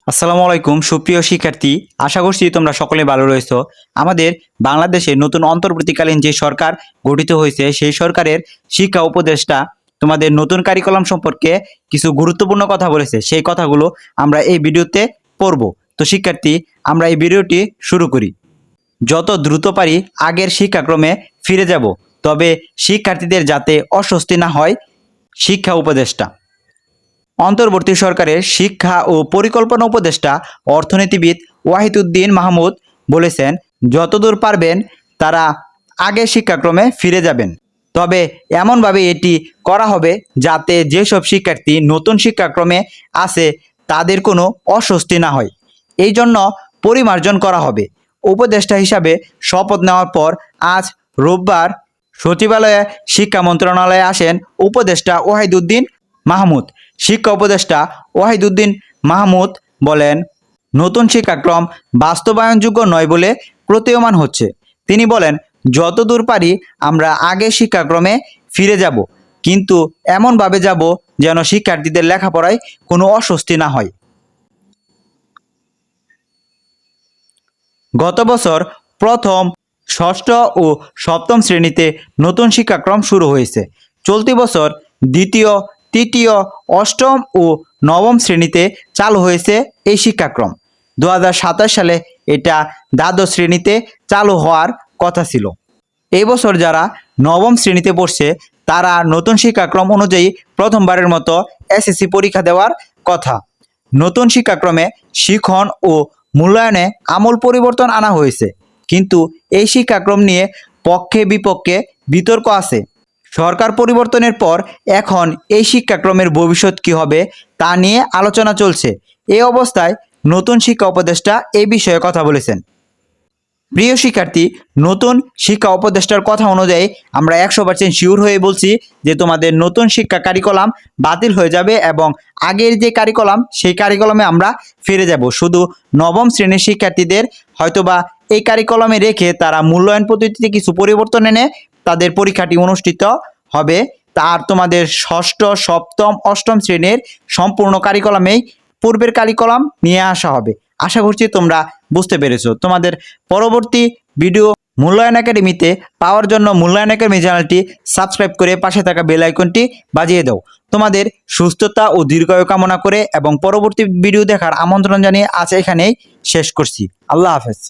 আসসালামু আলাইকুম সুপ্রিয় শিক্ষার্থী, আশা করছি তোমরা সকলে ভালো রয়েছো। আমাদের বাংলাদেশে নতুন অন্তর্বর্তীকালীন যে সরকার গঠিত হয়েছে সেই সরকারের শিক্ষা উপদেষ্টা তোমাদের নতুন কারিকুলাম সম্পর্কে কিছু গুরুত্বপূর্ণ কথা বলেছে। সেই কথাগুলো আমরা এই ভিডিওতে পড়ব। তো শিক্ষার্থী, আমরা এই ভিডিওটি শুরু করি। যত দ্রুত পারি আগের শিক্ষাক্রমে ফিরে যাব, তবে শিক্ষার্থীদের যাতে অস্বস্তি না হয়। শিক্ষা উপদেষ্টা। অন্তর্বর্তী সরকারের শিক্ষা ও পরিকল্পনা উপদেষ্টা অর্থনীতিবিদ ওয়াহিদুদ্দিন মাহমুদ বলেছেন, যতদূর পারবেন তারা আগের শিক্ষাক্রমে ফিরে যাবেন, তবে এমনভাবে এটি করা হবে যাতে যেসব শিক্ষার্থী নতুন শিক্ষাক্রমে আছে তাদের কোনো অস্বস্তি না হয়। এই জন্য পরিমার্জন করা হবে। উপদেষ্টা হিসাবে শপথ নেওয়ার পর আজ রোববার সচিবালয়ে শিক্ষা মন্ত্রণালয়ে আসেন উপদেষ্টা ওয়াহিদুদ্দিন মাহমুদ। শিক্ষা উপদেষ্টা ওয়াহিদুদ্দিন মাহমুদ বলেন, নতুন শিক্ষাক্রম বাস্তবায়নযোগ্য নয় বলে প্রতীয়মান হচ্ছে। তিনি বলেন, যতদূর পারি আমরা আগের শিক্ষাক্রমে ফিরে যাব, কিন্তু এমনভাবে যাব যেন শিক্ষার্থীদের লেখাপড়ায় কোনো অস্বস্তি না হয়। গত বছর প্রথম, ষষ্ঠ ও সপ্তম শ্রেণীতে নতুন শিক্ষাক্রম শুরু হয়েছে। চলতি বছর দ্বিতীয়, তৃতীয়, অষ্টম ও নবম শ্রেণীতে চালু হয়েছে এই শিক্ষাক্রম। 2027 সালে এটা দ্বাদশ শ্রেণীতে চালু হওয়ার কথা ছিল। এই বছর যারা নবম শ্রেণীতে পড়ছে তারা নতুন শিক্ষাক্রম অনুযায়ী প্রথমবারের মতো এসএসসি পরীক্ষা দেওয়ার কথা। নতুন শিক্ষাক্রমে শিখন ও মূল্যায়নে আমূল পরিবর্তন আনা হয়েছে, কিন্তু এই শিক্ষাক্রম নিয়ে পক্ষে বিপক্ষে বিতর্ক আছে। সরকার পরিবর্তনের পর এখন এই শিক্ষাক্রমের ভবিষ্যৎ কী হবে তা নিয়ে আলোচনা চলছে। এই অবস্থায় নতুন শিক্ষা উপদেষ্টা এই বিষয়ে কথা বলেছেন। প্রিয় শিক্ষার্থী, নতুন শিক্ষা উপদেষ্টার কথা অনুযায়ী আমরা 100% শিওর হয়ে বলছি যে তোমাদের নতুন শিক্ষা কারিকুলাম বাতিল হয়ে যাবে এবং আগের যে কারিকুলাম সেই কারিকুলামে আমরা ফিরে যাব। শুধু নবম শ্রেণীর শিক্ষার্থীদের হয়তোবা এই কারিকুলামে রেখে তারা মূল্যায়ন পদ্ধতিতে কিছু পরিবর্তন এনে তাদের পরীক্ষাটি অনুষ্ঠিত হবে। তার তোমাদের ষষ্ঠ, সপ্তম, অষ্টম শ্রেণীর সম্পূর্ণ কারিকুলামেই পূর্বের কারিকুলাম নিয়ে আসা হবে। আশা করছি তোমরা বুঝতে পেরেছো। তোমাদের পরবর্তী ভিডিও মূল্যায়ন একাডেমিতে পাওয়ার জন্য মূল্যায়ন একাডেমি চ্যানেলটি সাবস্ক্রাইব করে পাশে থাকা বেল আইকনটি বাজিয়ে দাও। তোমাদের সুস্থতা ও দীর্ঘায়ু কামনা করে এবং পরবর্তী ভিডিও দেখার আমন্ত্রণ জানিয়ে আজ এখানেই শেষ করছি। আল্লাহ হাফেজ।